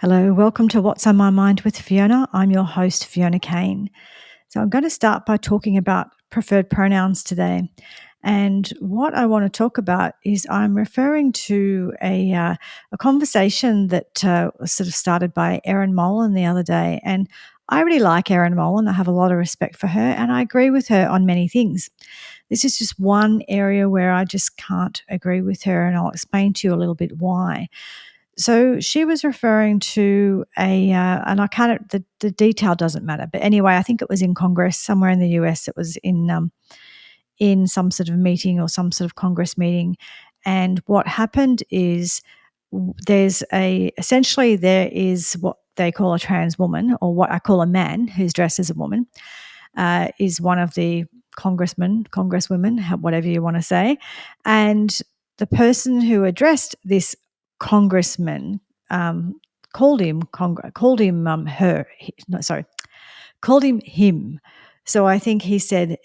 Hello, welcome to What's on My Mind with Fiona. I'm your host, Fiona Kane. So, I'm going to start by talking about preferred pronouns today. And what I want to talk about is I'm referring to a conversation that was sort of started by Erin Molan the other day. And I really like Erin Molan. I have a lot of respect for her, and I agree with her on many things. This is just one area where I just can't agree with her, and I'll explain to you a little bit why. So she was referring to and I can't, the detail doesn't matter. But anyway, I think it was in Congress somewhere in the US. It was in some sort of meeting or some sort of Congress meeting. And what happened is essentially there is what they call a trans woman, or what I call a man who's dressed as a woman, is one of the congresswomen, whatever you want to say. And the person who addressed this congressman called him her. No, sorry, called him him. So I think he said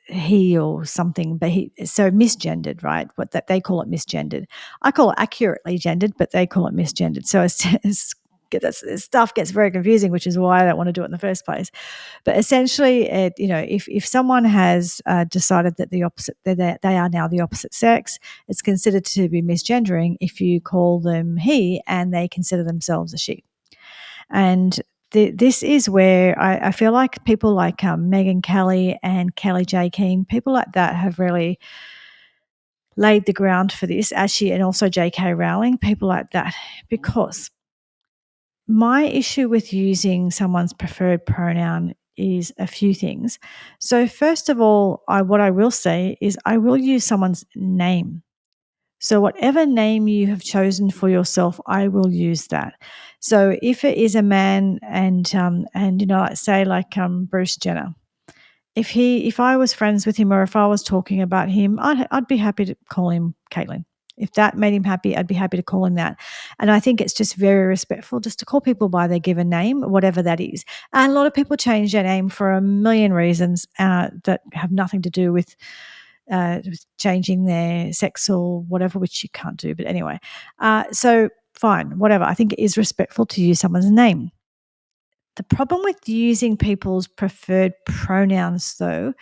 he or something, but misgendered, right? What that they call it misgendered. I call it accurately gendered, but they call it misgendered. So stuff gets very confusing, which is why I don't want to do it in the first place. But essentially, if someone has decided that they are now the opposite sex, it's considered to be misgendering if you call them he and they consider themselves a she. And this is where I feel like people like Megyn Kelly and Kelly J. Keane, people like that have really laid the ground for this, and also J.K. Rowling, people like that, because my issue with using someone's preferred pronoun is a few things. So first of all, what I will say is I will use someone's name. So whatever name you have chosen for yourself, I will use that. So if it is a man and say Bruce Jenner, if I was friends with him or if I was talking about him, I'd be happy to call him Caitlin. If that made him happy, I'd be happy to call him that. And I think it's just very respectful just to call people by their given name, whatever that is. And a lot of people change their name for a million reasons that have nothing to do with changing their sex or whatever, which you can't do. But anyway, so fine, whatever. I think it is respectful to use someone's name. The problem with using people's preferred pronouns, though,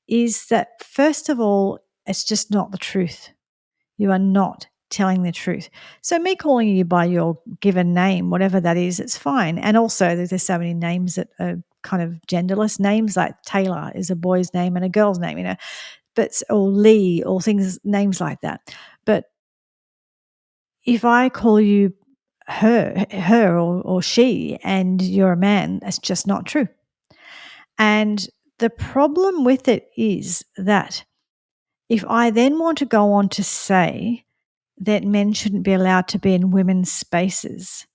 is that first of all, it's just not the truth. You are not telling the truth. So me calling you by your given name, whatever that is, it's fine. And also there's so many names that are kind of genderless names, like Taylor is a boy's name and a girl's name, or Lee or names like that. But if I call you her or she and you're a man, that's just not true. And the problem with it is that if I then want to go on to say that men shouldn't be allowed to be in women's spaces,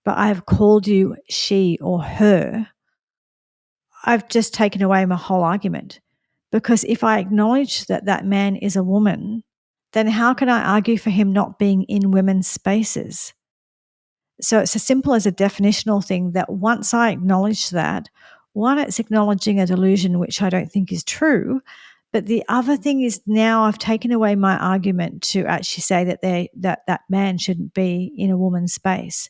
but I have called you she or her, I've just taken away my whole argument. Because if I acknowledge that that man is a woman, then how can I argue for him not being in women's spaces? So it's as simple as a definitional thing that once I acknowledge that, one, it's acknowledging a delusion, which I don't think is true. But the other thing is now I've taken away my argument to actually say that man shouldn't be in a woman's space.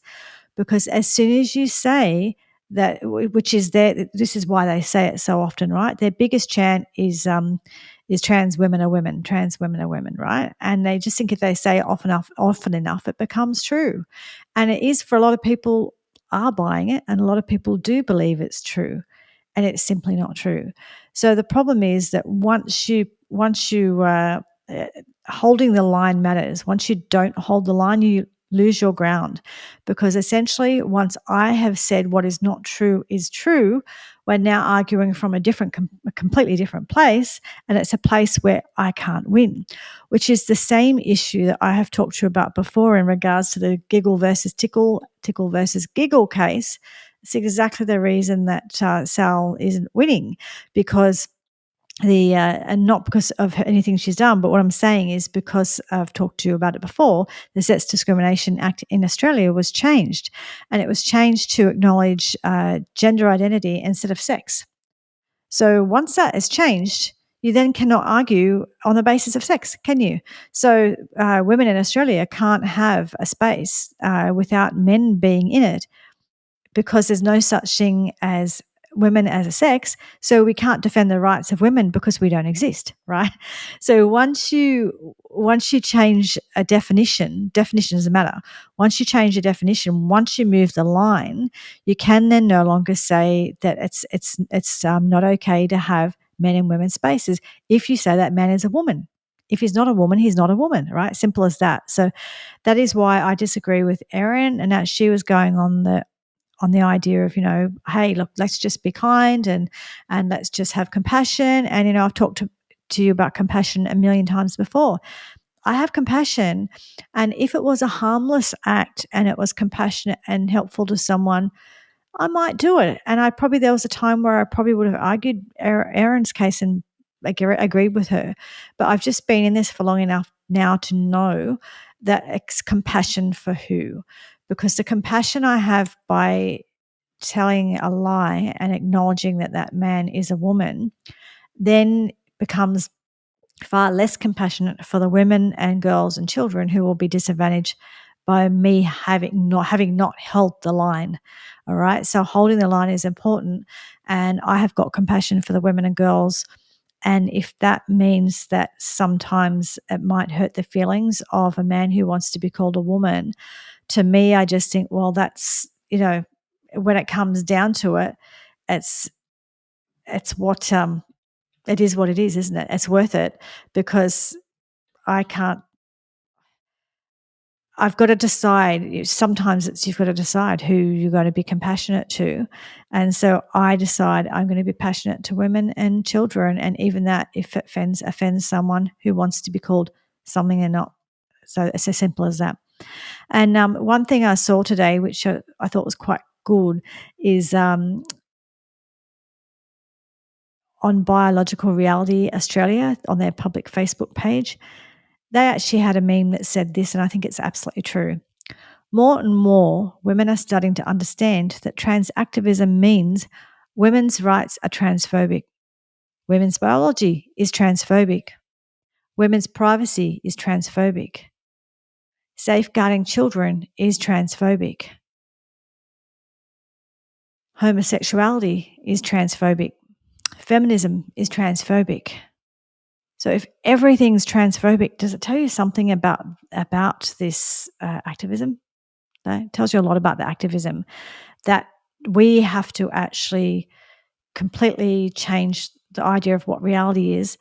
Because as soon as you say that, which is this is why they say it so often, right? Their biggest chant is trans women are women, trans women are women, right? And they just think if they say it often enough, it becomes true. And it is, for a lot of people are buying it, and a lot of people do believe it's true, and it's simply not true. So the problem is that once you holding the line matters. Once you don't hold the line, you lose your ground, because essentially once I have said what is not true is true, we're now arguing from a completely different place, and it's a place where I can't win, which is the same issue that I have talked to you about before in regards to the giggle versus tickle versus giggle case. It's exactly the reason that Sal isn't winning, because and not because of anything she's done, but what I'm saying is because I've talked to you about it before, the Sex Discrimination Act in Australia was changed, and it was changed to acknowledge gender identity instead of sex. So once that is changed, you then cannot argue on the basis of sex, can you? So women in Australia can't have a space without men being in it, because there's no such thing as women as a sex. So we can't defend the rights of women because we don't exist, right? So once you change a definition doesn't matter. Once you change a definition, once you move the line, you can then no longer say that it's not okay to have men and women spaces if you say that man is a woman. If he's not a woman, he's not a woman, right? Simple as that. So that is why I disagree with Erin, and that she was going on the idea of, hey, look, let's just be kind, and let's just have compassion. And I've talked to you about compassion a million times before. I have compassion, and if it was a harmless act and it was compassionate and helpful to someone, I might do it. And there was a time where I probably would have argued Erin's case and agreed with her. But I've just been in this for long enough now to know that it's compassion for who. Because the compassion I have by telling a lie and acknowledging that that man is a woman then becomes far less compassionate for the women and girls and children who will be disadvantaged by me having not held the line. All right. So holding the line is important. And I have got compassion for the women and girls. And if that means that sometimes it might hurt the feelings of a man who wants to be called a woman, to me, I just think, well, that's, when it comes down to it, it's what it is what it is, isn't it? It's worth it, because I can't. I've got to decide. Sometimes you've got to decide who you're going to be compassionate to, and so I decide I'm going to be passionate to women and children, and even that, if it offends someone who wants to be called something and not. So it's as simple as that. And one thing I saw today, which I thought was quite good, is on Biological Reality Australia, on their public Facebook page. They actually had a meme that said this, and I think it's absolutely true. More and more women are starting to understand that trans activism means women's rights are transphobic. Women's biology is transphobic. Women's privacy is transphobic. Safeguarding children is transphobic. Homosexuality is transphobic. Feminism is transphobic. So if everything's transphobic, does it tell you something about this activism? No, it tells you a lot about the activism, that we have to actually completely change the idea of what reality is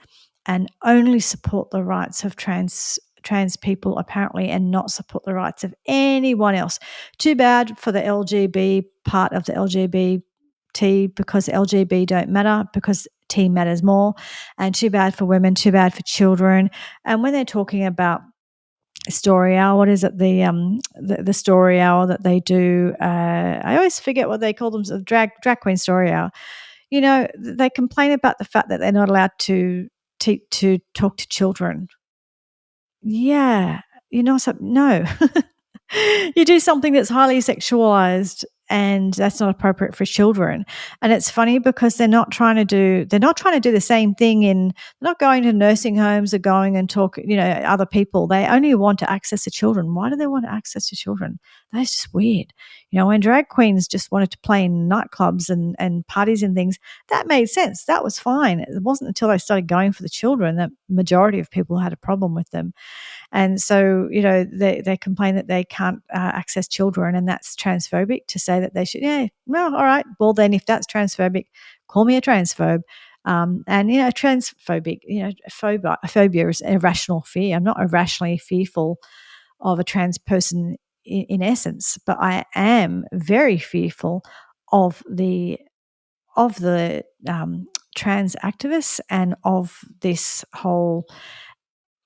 and only support the rights of trans people, apparently, and not support the rights of anyone else. Too bad for the LGB part of the LGBT, because LGB don't matter, because T matters more. And too bad for women, too bad for children. And when they're talking about story hour, what is it, the story hour that they do, I always forget what they call them, drag queen story hour. They complain about the fact that they're not allowed to talk to children. Yeah, no. You do something that's highly sexualized, and that's not appropriate for children. And it's funny because they're not trying to do the same thing they're not going to nursing homes or going and talk, other people. They only want to access to children. Why do they want access to children? That's just weird. When drag queens just wanted to play in nightclubs and parties and things, that made sense. That was fine. It wasn't until they started going for the children that majority of people had a problem with them. And so, they complain that they can't access children, and that's transphobic to say that they should. Yeah, well, all right. Well, then if that's transphobic, call me a transphobe. And, transphobic, phobia is irrational fear. I'm not irrationally fearful of a trans person in essence, but I am very fearful of the trans activists and of this whole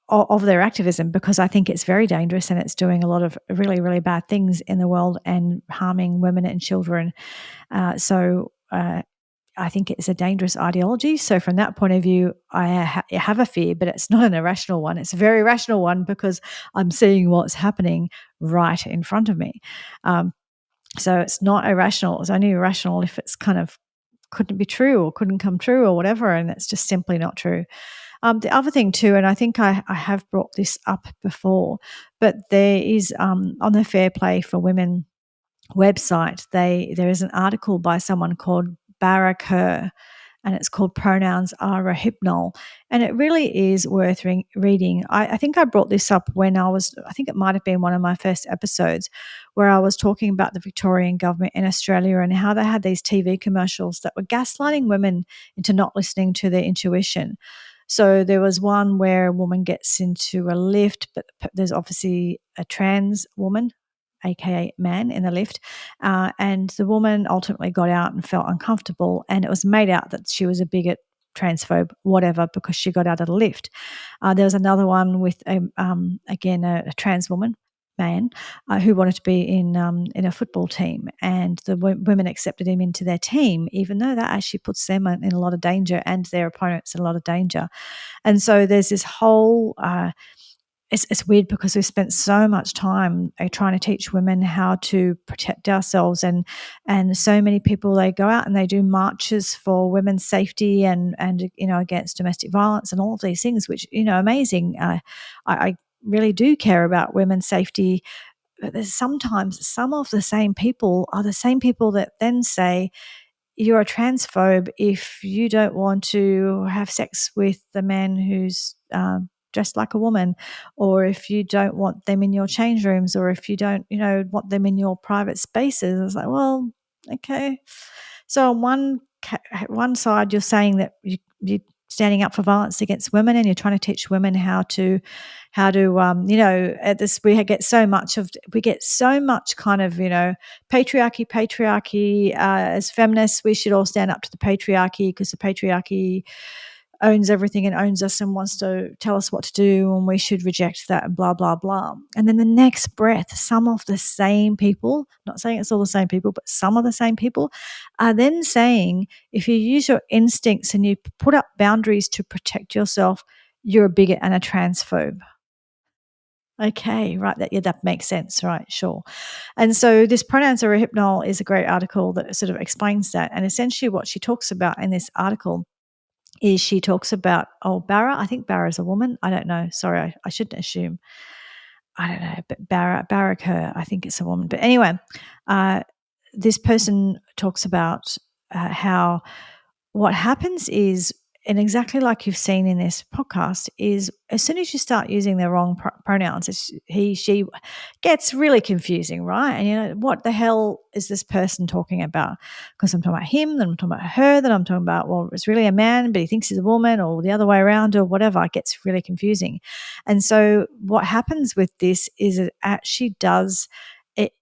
of their activism, because I think it's very dangerous and it's doing a lot of really, really bad things in the world and harming women and children. I think it's a dangerous ideology. So from that point of view, I have a fear, but it's not an irrational one. It's a very rational one, because I'm seeing what's happening right in front of me. So it's not irrational. It's only irrational if it's kind of couldn't be true or couldn't come true or whatever, and it's just simply not true. The other thing too, and I think I have brought this up before, but there is on the Fair Play for Women website, there is an article by someone called Barra Kerr, and it's called Pronouns Are a Hypnol. And it really is worth reading. I think I brought this up when I think it might have been one of my first episodes, where I was talking about the Victorian government in Australia and how they had these TV commercials that were gaslighting women into not listening to their intuition. So there was one where a woman gets into a lift, but there's obviously a trans woman, aka man, in the lift, and the woman ultimately got out and felt uncomfortable, and it was made out that she was a bigot, transphobe, whatever, because she got out of the lift. There was another one with again a trans woman, man, who wanted to be in a football team, and the women accepted him into their team, even though that actually puts them in a lot of danger and their opponents in a lot of danger. And so there's this whole it's weird because we've spent so much time trying to teach women how to protect ourselves, and so many people, they go out and they do marches for women's safety and against domestic violence and all of these things, which amazing. I really do care about women's safety, but there's sometimes some of the same people are the same people that then say you're a transphobe if you don't want to have sex with the man who's dressed like a woman, or if you don't want them in your change rooms, or if you don't, want them in your private spaces. It's like, well, okay. So on one side, you're saying that you're standing up for violence against women, and you're trying to teach women how to at this we get so much kind of patriarchy. As feminists, we should all stand up to the patriarchy because the patriarchy owns everything and owns us and wants to tell us what to do, and we should reject that and blah, blah, blah. And then the next breath, some of the same people, not saying it's all the same people, but some of the same people are then saying if you use your instincts and you put up boundaries to protect yourself, you're a bigot and a transphobe. Okay, right. That makes sense. Right, sure. And so this Pronouns Are a Hypnol is a great article that sort of explains that. And essentially what she talks about in this article is she talks about, Barra, I think Barra is a woman. I don't know. Sorry, I shouldn't assume. I don't know, but Barra Kerr, I think it's a woman. But anyway, this person talks about how what happens is, and exactly like you've seen in this podcast, is as soon as you start using the wrong pronouns, it's he, she, gets really confusing, right? And what the hell is this person talking about? Because I'm talking about him, then I'm talking about her, then I'm talking about, well, it's really a man, but he thinks he's a woman, or the other way around, or whatever. It gets really confusing. And so what happens with this is it actually it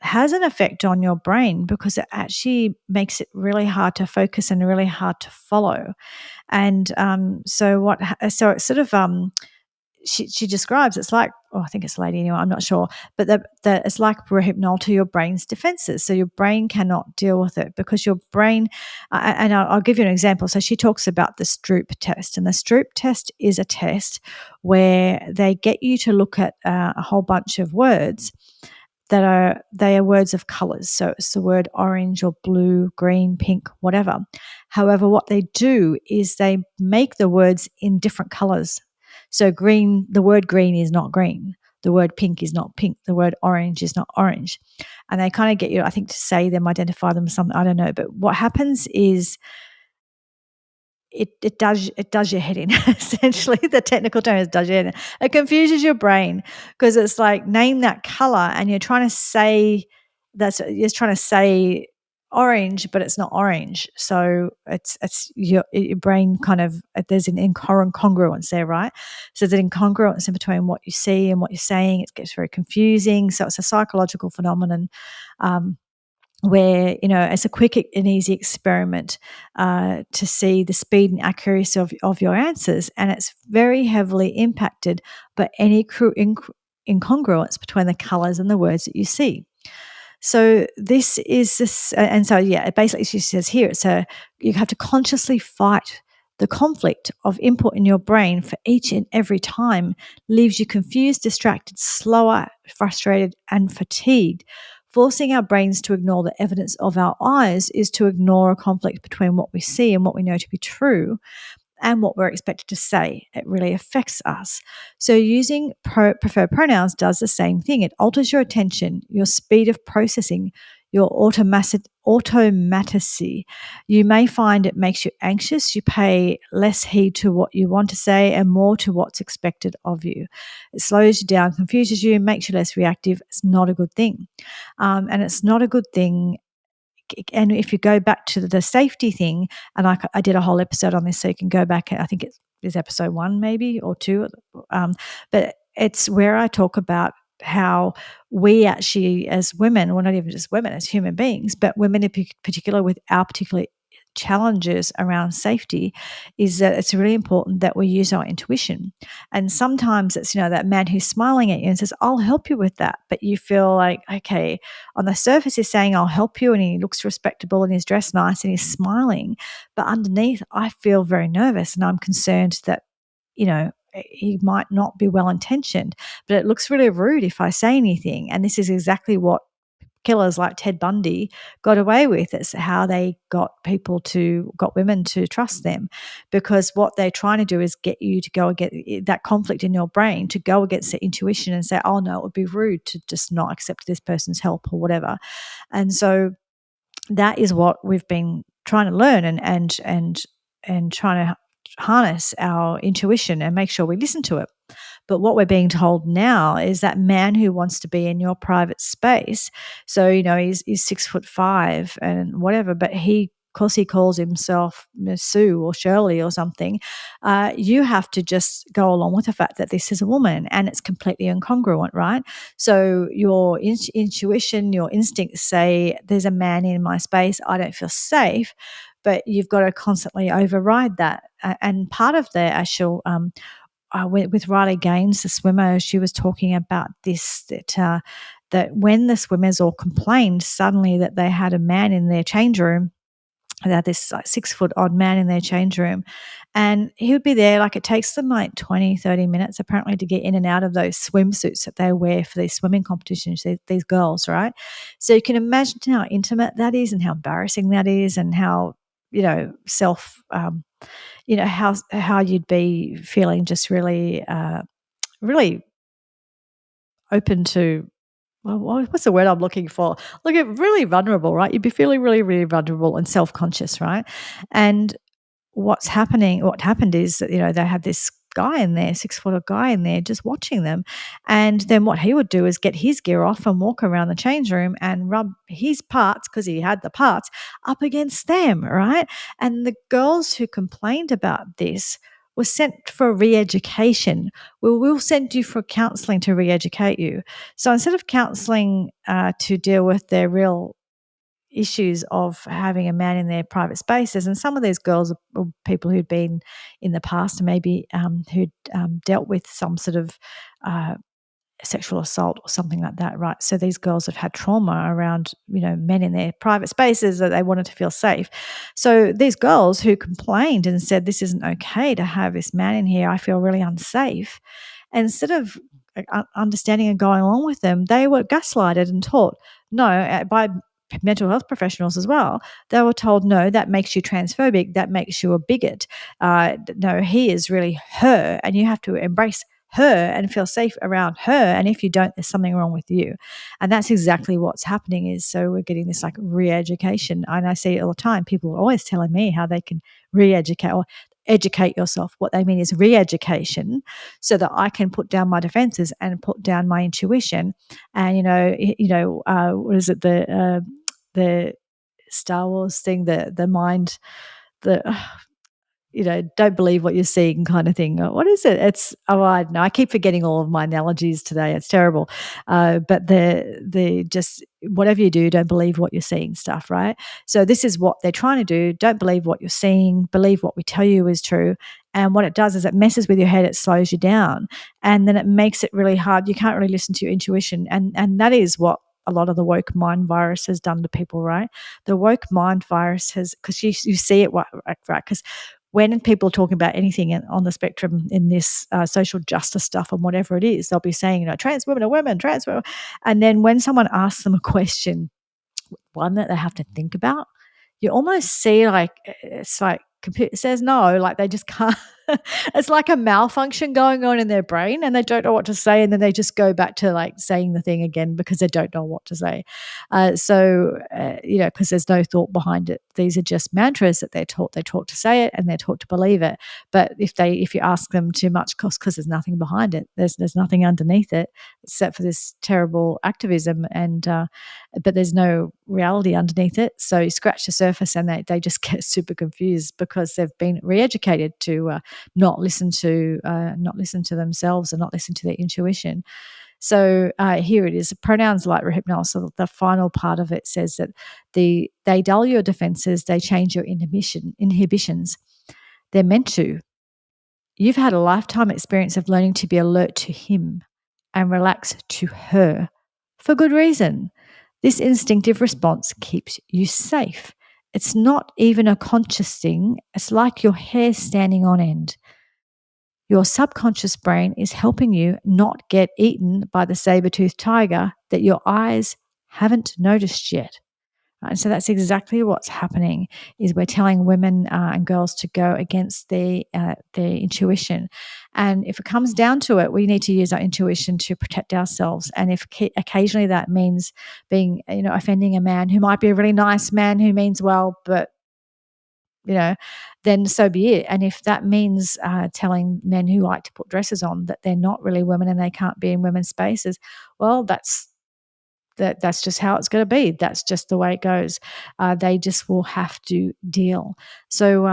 has an effect on your brain, because it actually makes it really hard to focus and really hard to follow. And so it's sort of she describes, it's like, I think it's a lady anyway, I'm not sure, but it's like Rohypnol to your brain's defenses. So your brain cannot deal with it because your brain, and I'll give you an example. So she talks about the Stroop test, and the Stroop test is a test where they get you to look at a whole bunch of words they are words of colors. So it's the word orange or blue, green, pink, whatever. However, what they do is they make the words in different colors. So the word green is not green. The word pink is not pink. The word orange is not orange. And they kind of get you, I think, to say them, identify them, something, I don't know. But what happens is it does your head in. Essentially, the technical term is does your head in. It confuses your brain because it's like, name that color, and you're trying to say orange, but it's not orange. So it's your brain kind of, there's an incongruence there, right? So there's an incongruence in between what you see and what you're saying. It gets very confusing. So it's a psychological phenomenon. Where, it's a quick and easy experiment to see the speed and accuracy of your answers. And it's very heavily impacted by any incongruence between the colors and the words that you see. So and so, basically she says here, you have to consciously fight the conflict of input in your brain for each and every time leaves you confused, distracted, slower, frustrated, and fatigued Forcing our brains to ignore the evidence of our eyes is to ignore a conflict between what we see and what we know to be true and what we're expected to say. It really affects us. So, using preferred pronouns does the same thing. It alters your attention, your speed of processing, your automaticity. You may find it makes you anxious. You pay less heed to what you want to say and more to what's expected of you. It slows you down, confuses you, makes you less reactive. It's not a good thing. And it's not a good thing. And if you go back to the safety thing, and I did a whole episode on this, so you can go back. I think it is episode 1 maybe or 2, but it's where I talk about how we actually as women, well, not even just women, as human beings, but women in particular with our particular challenges around safety, is that it's really important that we use our intuition. And sometimes it's, that man who's smiling at you and says, I'll help you with that. But you feel like, okay, on the surface he's saying, I'll help you, and he looks respectable and he's dressed nice and he's smiling. But underneath, I feel very nervous and I'm concerned that, he might not be well intentioned, but it looks really rude if I say anything. And this is exactly what killers like Ted Bundy got away with. It's how they got women to trust them, because what they're trying to do is get you to go and get that conflict in your brain to go against the intuition and say, oh no, it would be rude to just not accept this person's help or whatever. And so that is what we've been trying to learn and trying to harness our intuition and make sure we listen to it. But what we're being told now is that man who wants to be in your private space. So, he's 6'5" and whatever, but of course he calls himself Miss Sue or Shirley or something. You have to just go along with the fact that this is a woman, and it's completely incongruent, right? So your intuition, your instincts say there's a man in my space, I don't feel safe, but you've got to constantly override that. And part of the actual with Riley Gaines, the swimmer, she was talking about this, that when the swimmers all complained suddenly that they had a man in their change room, they had this 6-foot odd man in their change room, and he would be there, like it takes them like 20, 30 minutes apparently to get in and out of those swimsuits that they wear for these swimming competitions, these girls, right? So you can imagine how intimate that is and how embarrassing that is, and how, self how you'd be feeling just really, really open to, well, what's the word I'm looking for? Look, really vulnerable, right? You'd be feeling really, really vulnerable and self-conscious, right? And what happened is that, they had this guy in there, 6-foot guy in there, just watching them. And then what he would do is get his gear off and walk around the change room and rub his parts, because he had the parts, up against them, right? And the girls who complained about this were sent for re-education. We'll send you for counselling to re-educate you. So instead of counselling to deal with their real issues of having a man in their private spaces, and some of these girls are people who'd been in the past and maybe who'd dealt with some sort of sexual assault or something like that, right? So these girls have had trauma around, men in their private spaces that they wanted to feel safe. So these girls who complained and said, this isn't okay to have this man in here, I feel really unsafe, instead of understanding and going along with them, they were gaslighted and taught, no, by mental health professionals as well. They were told, no, that makes you transphobic, that makes you a bigot. No, he is really her, and you have to embrace her and feel safe around her, and if you don't, there's something wrong with you. And that's exactly what's happening. Is so we're getting this like re-education, and I see it all the time. People are always telling me how they can re-educate or educate yourself. What they mean is re-education, so that I can put down my defenses and put down my intuition. And what is it, the Star Wars thing, the mind, the don't believe what you're seeing kind of thing. What is it? It's, I don't know. I keep forgetting all of my analogies today. It's terrible. But the just whatever you do, don't believe what you're seeing stuff, right? So this is what they're trying to do. Don't believe what you're seeing. Believe what we tell you is true. And what it does is it messes with your head. It slows you down, and then it makes it really hard. You can't really listen to your intuition, and that is what a lot of the woke mind virus has done to people, right? The woke mind virus has, because you see it, right? Because when people are talking about anything on the spectrum in this social justice stuff and whatever it is, they'll be saying, trans women are women, trans women. And then when someone asks them a question, one that they have to think about, you almost see like it's like computer says no, like they just can't. It's like a malfunction going on in their brain, and they don't know what to say, and then they just go back to like saying the thing again because they don't know what to say. Because there's no thought behind it. These are just mantras that they're taught. They're taught to say it, and they're taught to believe it. But if you ask them too much, because there's nothing behind it, there's nothing underneath it except for this terrible activism, and but there's no reality underneath it. So you scratch the surface, and they just get super confused because they've been re-educated to not listen to themselves and not listen to their intuition. So here it is: pronouns like hypnosis. So the final part of it says that they dull your defenses, they change your inhibitions. They're meant to. You've had a lifetime experience of learning to be alert to him and relax to her for good reason. This instinctive response keeps you safe. It's not even a conscious thing. It's like your hair standing on end. Your subconscious brain is helping you not get eaten by the saber-toothed tiger that your eyes haven't noticed yet. Right? So that's exactly what's happening. Is we're telling women and girls to go against their intuition, and if it comes down to it, we need to use our intuition to protect ourselves. And if occasionally that means being, offending a man who might be a really nice man who means well, but you know, then so be it. And if that means telling men who like to put dresses on that they're not really women and they can't be in women's spaces, well, that's just how it's going to be. That's just the way it goes. They just will have to deal. So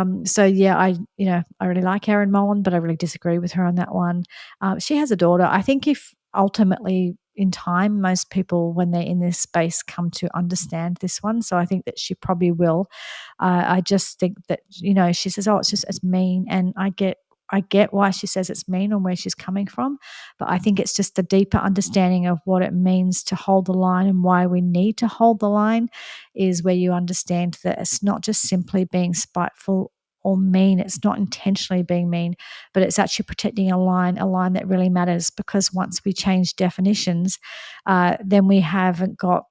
yeah, I really like Erin Molan, but I really disagree with her on that one. She has a daughter. I think if ultimately in time, most people when they're in this space come to understand this one. So I think that she probably will. I just think that she says, "Oh, it's mean," and I get why she says it's mean and where she's coming from, but I think it's just the deeper understanding of what it means to hold the line and why we need to hold the line is where you understand that it's not just simply being spiteful or mean. It's not intentionally being mean, but it's actually protecting a line that really matters, because once we change definitions, then we haven't got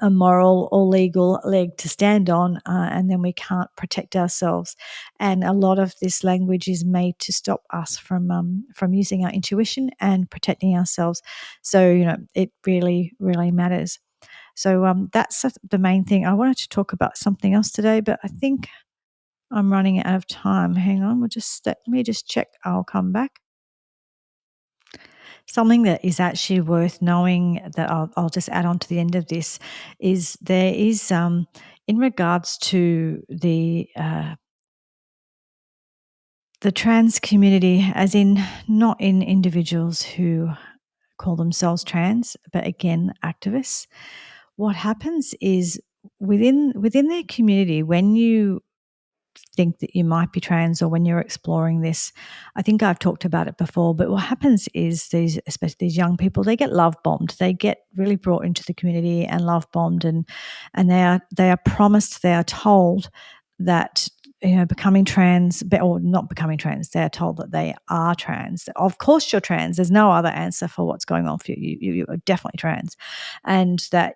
a moral or legal leg to stand on, and then we can't protect ourselves. And a lot of this language is made to stop us from using our intuition and protecting ourselves. So it really, really matters. So that's the main thing. I wanted to talk about something else today, but I think I'm running out of time. Hang on, let me just check. I'll come back. Something that is actually worth knowing that I'll just add on to the end of this is there is in regards to the trans community, as in not in individuals who call themselves trans, but again activists. What happens is within their community, when you think that you might be trans or when you're exploring this, I think I've talked about it before, but what happens is especially these young people, they get love bombed. They get really brought into the community and love bombed, and they are promised, they are told that becoming trans, or not becoming trans, they are told that they are trans. Of course you're trans. There's no other answer for what's going on for you. You are definitely trans, and that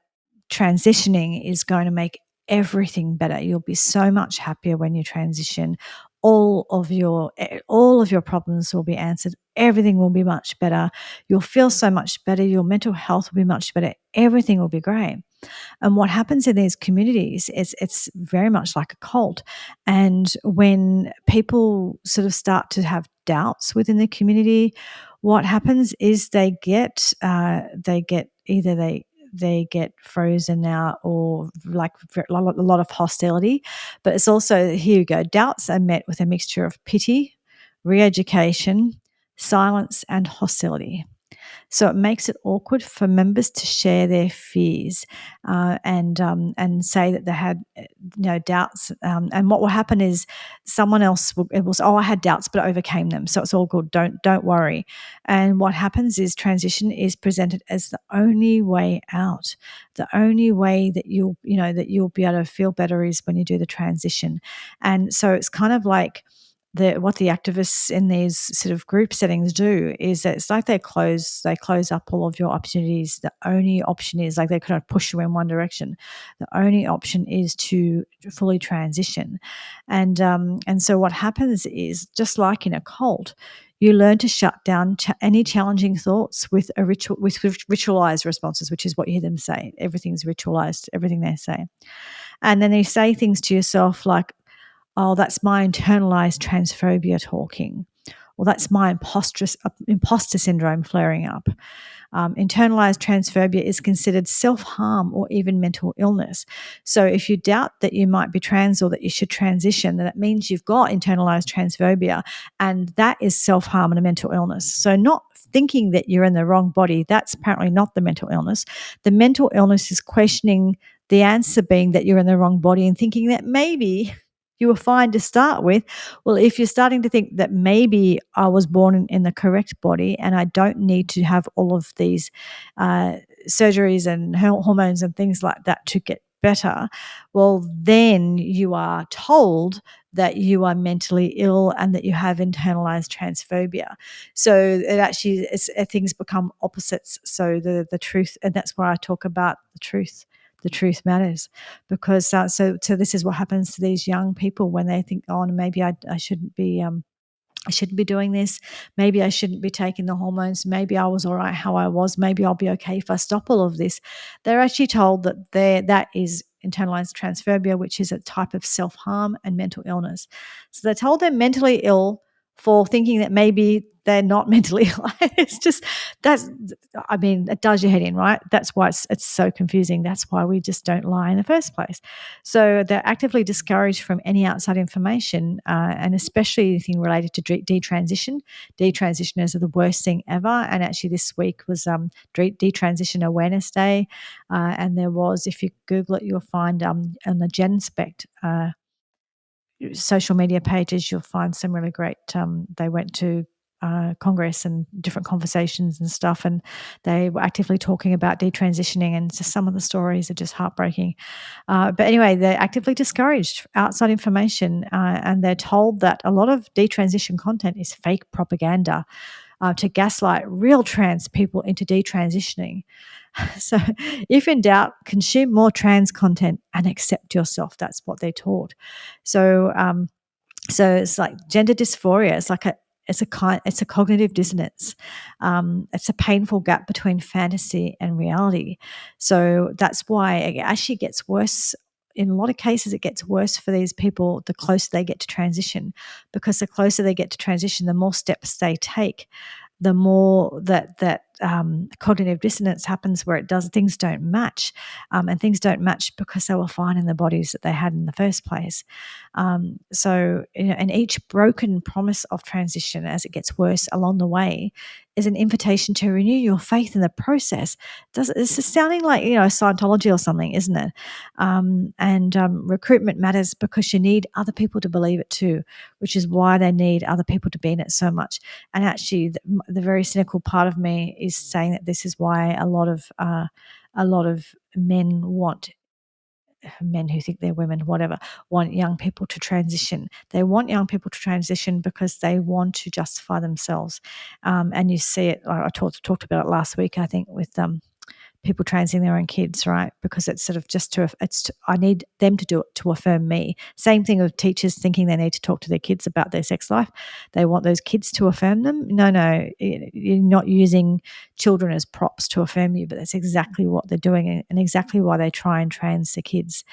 transitioning is going to make everything better. You'll be so much happier when you transition. All of your problems will be answered. Everything will be much better. You'll feel so much better. Your mental health will be much better. Everything will be great. And what happens in these communities is it's very much like a cult. And when people sort of start to have doubts within the community, what happens is they get either they get frozen out or like a lot of hostility. But it's also, here you go, doubts are met with a mixture of pity, re-education, silence, and hostility. So it makes it awkward for members to share their fears and say that they had doubts. And what will happen is someone else will say, "Oh, I had doubts, but I overcame them, so it's all good. Don't worry." And what happens is transition is presented as the only way out. The only way that you'll be able to feel better is when you do the transition. And so it's kind of like what the activists in these sort of group settings do is that it's like they close up all of your opportunities. The only option is like they kind of push you in one direction. The only option is to fully transition, and so what happens is just like in a cult, you learn to shut down any challenging thoughts with a ritualized responses, which is what you hear them say. Everything's ritualized, everything they say, and then they say things to yourself like, "Oh, that's my internalized transphobia talking," or "That's my imposter syndrome flaring up." Internalized transphobia is considered self harm or even mental illness. So, if you doubt that you might be trans or that you should transition, then it means you've got internalized transphobia, and that is self harm and a mental illness. So, not thinking that you're in the wrong body, that's apparently not the mental illness. The mental illness is questioning the answer being that you're in the wrong body and thinking that maybe you were fine to start with. Well, if you're starting to think that maybe I was born in the correct body and I don't need to have all of these uh, surgeries and hormones and things like that to get better, well, then you are told that you are mentally ill and that you have internalized transphobia. So things become opposites. So the truth, and that's why I talk about the truth. The truth matters, because so this is what happens to these young people when they think, "Oh, maybe I shouldn't be I shouldn't be doing this. Maybe I shouldn't be taking the hormones. Maybe I was all right how I was. Maybe I'll be okay if I stop all of this." They're actually told that that is internalized transphobia, which is a type of self-harm and mental illness. So they're told they're mentally ill for thinking that maybe they're not mentally ill. It's just that's I mean, it does your head in, right? That's why it's so confusing. That's why we just don't lie in the first place. So they're actively discouraged from any outside information, and especially anything related to detransition. Detransitioners are the worst thing ever. And actually, this week was Detransition Awareness Day, and there was, if you Google it, you'll find on the GenSpect social media pages, you'll find some really great. They went to Congress and different conversations and stuff, and they were actively talking about detransitioning. And just some of the stories are just heartbreaking. But anyway, they're actively discouraged outside information, and they're told that a lot of detransition content is fake propaganda to gaslight real trans people into detransitioning. So, if in doubt, consume more trans content and accept yourself. That's what they're taught. So, so it's like gender dysphoria. It's a cognitive dissonance. It's a painful gap between fantasy and reality. So that's why it actually gets worse. In a lot of cases, it gets worse for these people the closer they get to transition, because the closer they get to transition, the more steps they take, the more that cognitive dissonance happens, where it does things don't match, and things don't match because they were fine in the bodies that they had in the first place. So, and each broken promise of transition as it gets worse along the way is an invitation to renew your faith in the process. This is sounding like Scientology or something, isn't it? And recruitment matters because you need other people to believe it too, which is why they need other people to be in it so much. And actually, the very cynical part of me is saying that this is why a lot of men who think they're women, whatever, want young people to transition. They want young people to transition because they want to justify themselves. And you see it. I talked about it last week, I think, with people transing their own kids, right? Because it's sort of I need them to do it to affirm me. Same thing with teachers thinking they need to talk to their kids about their sex life. They want those kids to affirm them. No, you're not using children as props to affirm you, but that's exactly what they're doing and exactly why they try and trans their kids.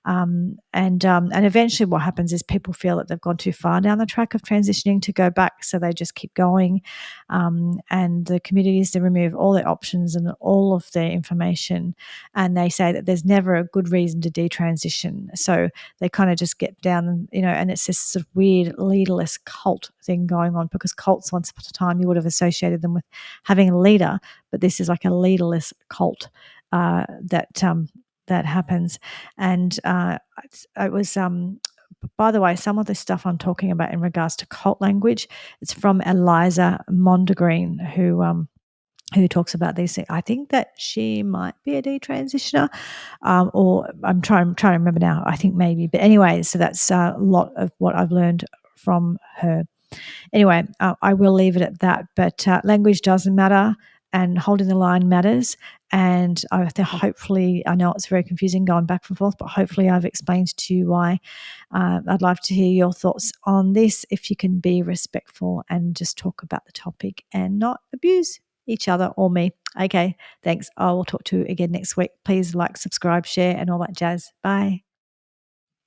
And eventually what happens is people feel that they've gone too far down the track of transitioning to go back, so they just keep going. And the communities, they remove all their options and all of their information, and they say that there's never a good reason to detransition. So they kind of just get down, and it's this sort of weird leaderless cult thing going on, because cults, once upon a time, you would have associated them with having a leader, but this is like a leaderless cult that happens. And it was, by the way, some of the stuff I'm talking about in regards to cult language, it's from Eliza Mondegreen, who talks about these things. I think that she might be a detransitioner, or I'm trying to remember now. I think maybe, but anyway, so that's a lot of what I've learned from her. Anyway, I will leave it at that. But language doesn't matter, and holding the line matters. And hopefully, I know it's very confusing going back and forth, but hopefully I've explained to you why. I'd love to hear your thoughts on this, if you can be respectful and just talk about the topic and not abuse each other or me. Okay, thanks. I will talk to you again next week. Please like, subscribe, share, and all that jazz. Bye.